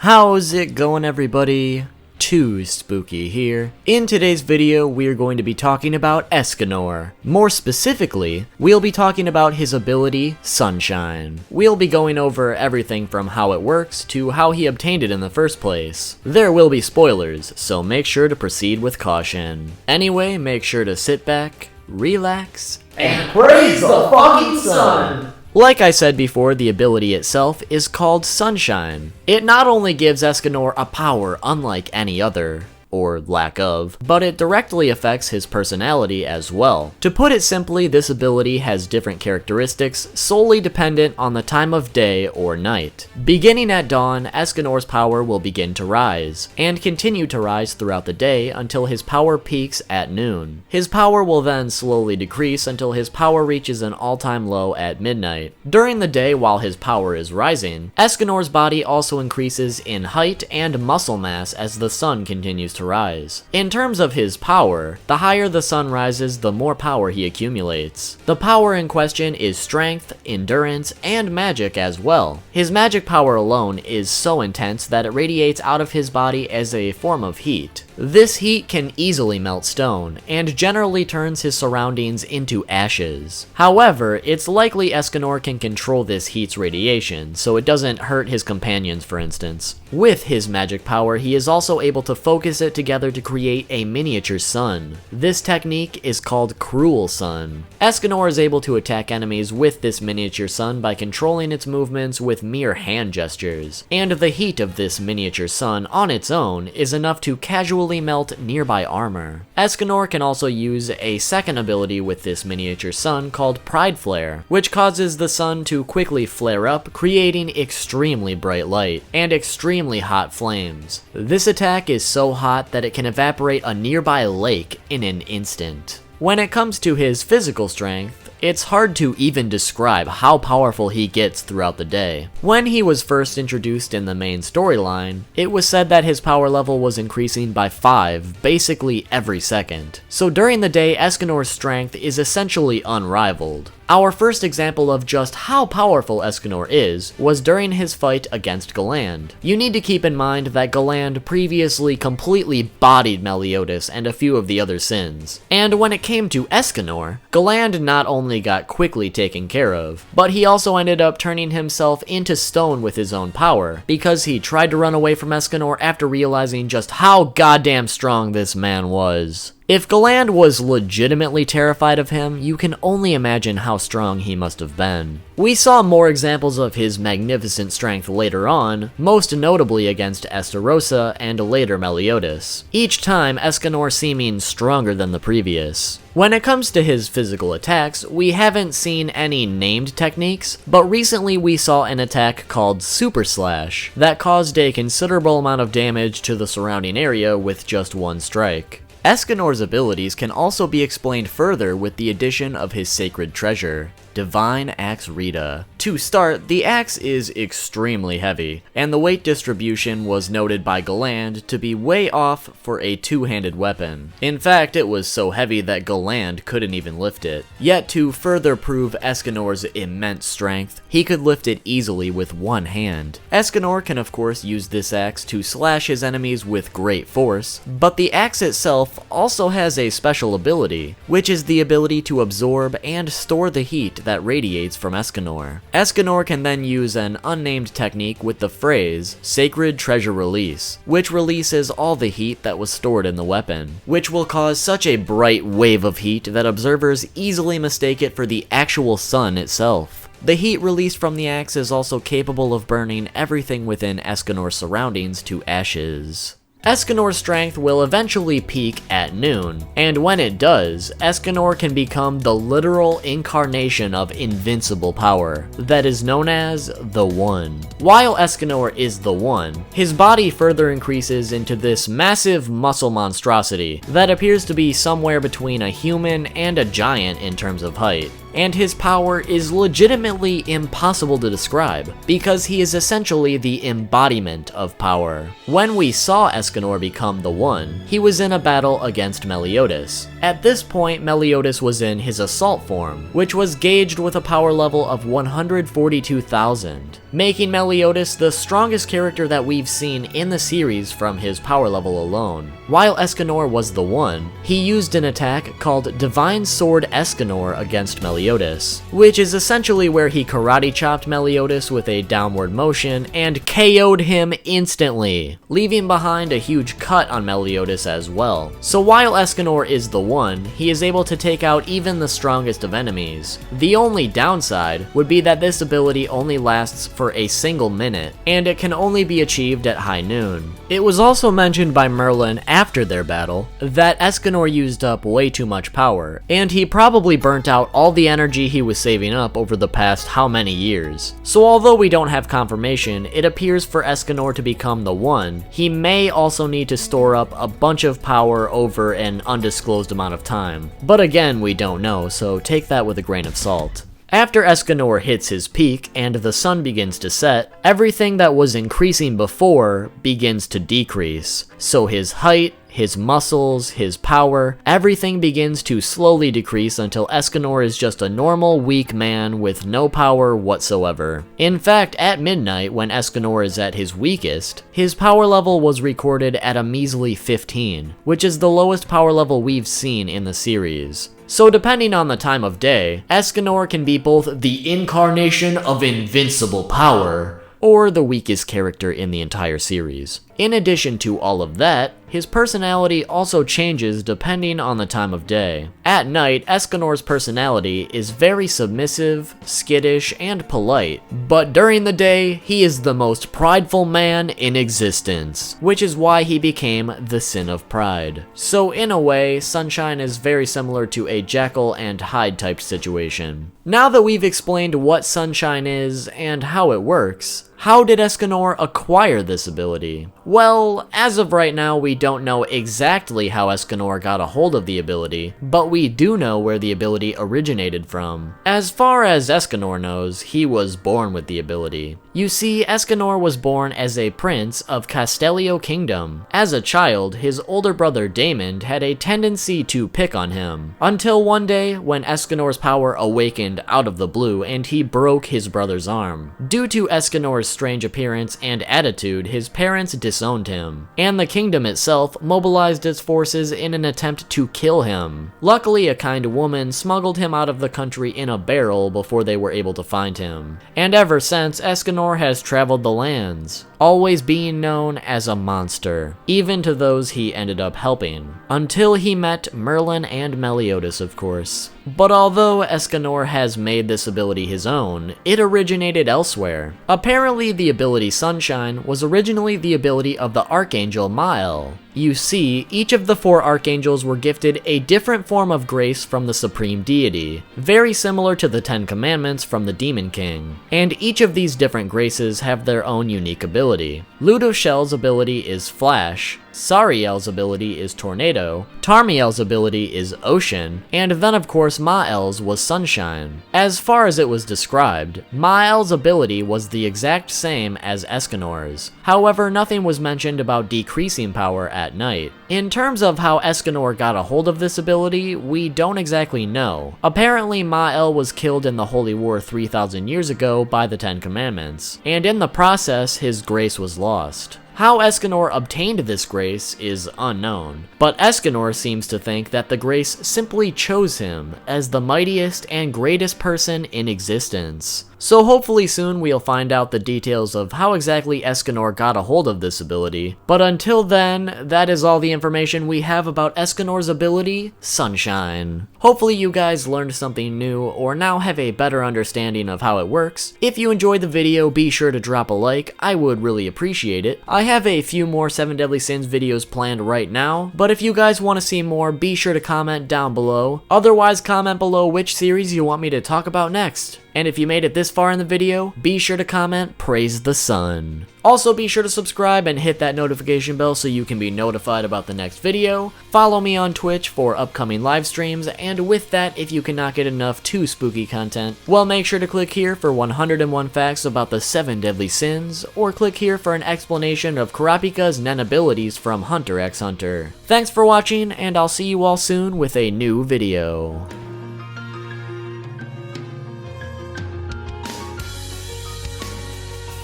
How's it going, everybody? Too Spooky here. In today's video, we're going to be talking about Escanor. More specifically, we'll be talking about his ability, Sunshine. We'll be going over everything from how it works to how he obtained it in the first place. There will be spoilers, so make sure to proceed with caution. Anyway, make sure to sit back, relax, and praise the fucking sun! Like I said before, the ability itself is called Sunshine. It not only gives Escanor a power unlike any other, or lack of, but it directly affects his personality as well. To put it simply, this ability has different characteristics solely dependent on the time of day or night. Beginning at dawn, Escanor's power will begin to rise, and continue to rise throughout the day until his power peaks at noon. His power will then slowly decrease until his power reaches an all-time low at midnight. During the day while his power is rising, Escanor's body also increases in height and muscle mass as the sun continues to rise. In terms of his power, the higher the sun rises, the more power he accumulates. The power in question is strength, endurance, and magic as well. His magic power alone is so intense that it radiates out of his body as a form of heat. This heat can easily melt stone, and generally turns his surroundings into ashes. However, it's likely Escanor can control this heat's radiation, so it doesn't hurt his companions, for instance. With his magic power, he is also able to focus it together to create a miniature sun. This technique is called Cruel Sun. Escanor is able to attack enemies with this miniature sun by controlling its movements with mere hand gestures, and the heat of this miniature sun on its own is enough to casually melt nearby armor. Escanor can also use a second ability with this miniature sun called Pride Flare, which causes the sun to quickly flare up, creating extremely bright light and extremely hot flames. This attack is so hot that it can evaporate a nearby lake in an instant. When it comes to his physical strength, it's hard to even describe how powerful he gets throughout the day. When he was first introduced in the main storyline, it was said that his power level was increasing by 5 basically every second. So during the day, Escanor's strength is essentially unrivaled. Our first example of just how powerful Escanor is was during his fight against Galland. You need to keep in mind that Galland previously completely bodied Meliodas and a few of the other sins. And when it came to Escanor, Galland not only got quickly taken care of, but he also ended up turning himself into stone with his own power, because he tried to run away from Escanor after realizing just how goddamn strong this man was. If Galland was legitimately terrified of him, you can only imagine how strong he must have been. We saw more examples of his magnificent strength later on, most notably against Estarossa and later Meliodas, each time Escanor seeming stronger than the previous. When it comes to his physical attacks, we haven't seen any named techniques, but recently we saw an attack called Super Slash that caused a considerable amount of damage to the surrounding area with just one strike. Escanor's abilities can also be explained further with the addition of his sacred treasure, Divine Axe Rita. To start, the axe is extremely heavy, and the weight distribution was noted by Galland to be way off for a two-handed weapon. In fact, it was so heavy that Galland couldn't even lift it. Yet to further prove Escanor's immense strength, he could lift it easily with one hand. Escanor can of course use this axe to slash his enemies with great force, but the axe itself also has a special ability, which is the ability to absorb and store the heat that radiates from Escanor. Escanor can then use an unnamed technique with the phrase Sacred Treasure Release, which releases all the heat that was stored in the weapon, which will cause such a bright wave of heat that observers easily mistake it for the actual sun itself. The heat released from the axe is also capable of burning everything within Escanor's surroundings to ashes. Escanor's strength will eventually peak at noon, and when it does, Escanor can become the literal incarnation of invincible power that is known as The One. While Escanor is The One, his body further increases into this massive muscle monstrosity that appears to be somewhere between a human and a giant in terms of height. and his power is legitimately impossible to describe, because he is essentially the embodiment of power. When we saw Escanor become the One, he was in a battle against Meliodas. At this point, Meliodas was in his assault form, which was gauged with a power level of 142,000, making Meliodas the strongest character that we've seen in the series from his power level alone. While Escanor was the One, he used an attack called Divine Sword Escanor against Meliodas, which is essentially where he karate chopped Meliodas with a downward motion and KO'd him instantly, leaving behind a huge cut on Meliodas as well. So while Escanor is the One, he is able to take out even the strongest of enemies. The only downside would be that this ability only lasts for a single minute, and it can only be achieved at high noon. It was also mentioned by Merlin after their battle that Escanor used up way too much power, and he probably burnt out all the energy he was saving up over the past how many years. So although we don't have confirmation, it appears for Escanor to become the One, he may also need to store up a bunch of power over an undisclosed amount of time. But again, we don't know, so take that with a grain of salt. After Escanor hits his peak and the sun begins to set, everything that was increasing before begins to decrease. So his height, his muscles, his power, everything begins to slowly decrease until Escanor is just a normal, weak man with no power whatsoever. In fact, at midnight, when Escanor is at his weakest, his power level was recorded at a measly 15, which is the lowest power level we've seen in the series. So depending on the time of day, Escanor can be both the incarnation of invincible power, or the weakest character in the entire series. In addition to all of that, his personality also changes depending on the time of day. At night, Escanor's personality is very submissive, skittish, and polite, but during the day, he is the most prideful man in existence, which is why he became the Sin of Pride. So in a way, Sunshine is very similar to a Jekyll and Hyde type situation. Now that we've explained what Sunshine is and how it works, how did Escanor acquire this ability? Well, as of right now, we don't know exactly how Escanor got a hold of the ability, but we do know where the ability originated from. As far as Escanor knows, he was born with the ability. You see, Escanor was born as a prince of Castelio Kingdom. As a child, his older brother Damon had a tendency to pick on him, until one day when Escanor's power awakened out of the blue and he broke his brother's arm. Due to Escanor's strange appearance and attitude, his parents disowned him, and the kingdom itself mobilized its forces in an attempt to kill him. Luckily, a kind woman smuggled him out of the country in a barrel before they were able to find him. And ever since, Escanor has traveled the lands, always being known as a monster, even to those he ended up helping, until he met Merlin and Meliodas, of course. But although Escanor has made this ability his own, it originated elsewhere. Apparently, the ability Sunshine was originally the ability of the Archangel Mael. You see, each of the 4 archangels were gifted a different form of grace from the supreme deity, very similar to the 10 commandments from the Demon King. And each of these different graces have their own unique ability. Ludoshel's ability is Flash, Sariel's ability is Tornado, Tarmiel's ability is Ocean, and then of course Mael's was Sunshine. As far as it was described, Mael's ability was the exact same as Escanor's. However, nothing was mentioned about decreasing power at night. In terms of how Escanor got a hold of this ability, we don't exactly know. Apparently, Mael was killed in the Holy War 3,000 years ago by the 10 Commandments, and in the process, his grace was lost. How Escanor obtained this grace is unknown, but Escanor seems to think that the grace simply chose him as the mightiest and greatest person in existence. So hopefully soon we'll find out the details of how exactly Escanor got a hold of this ability, but until then, that is all the information we have about Escanor's ability, Sunshine. Hopefully you guys learned something new, or now have a better understanding of how it works. If you enjoyed the video, be sure to drop a like, I would really appreciate it. I have a few more 7 Deadly Sins videos planned right now, but if you guys want to see more, be sure to comment down below. Otherwise, comment below which series you want me to talk about next. And if you made it this far in the video, be sure to comment, praise the sun. Also be sure to subscribe and hit that notification bell so you can be notified about the next video. Follow me on Twitch for upcoming live streams, and with that, if you cannot get enough too spooky content, well, make sure to click here for 101 facts about the 7 deadly sins, or click here for an explanation of Kurapika's Nen abilities from Hunter x Hunter. Thanks for watching, and I'll see you all soon with a new video.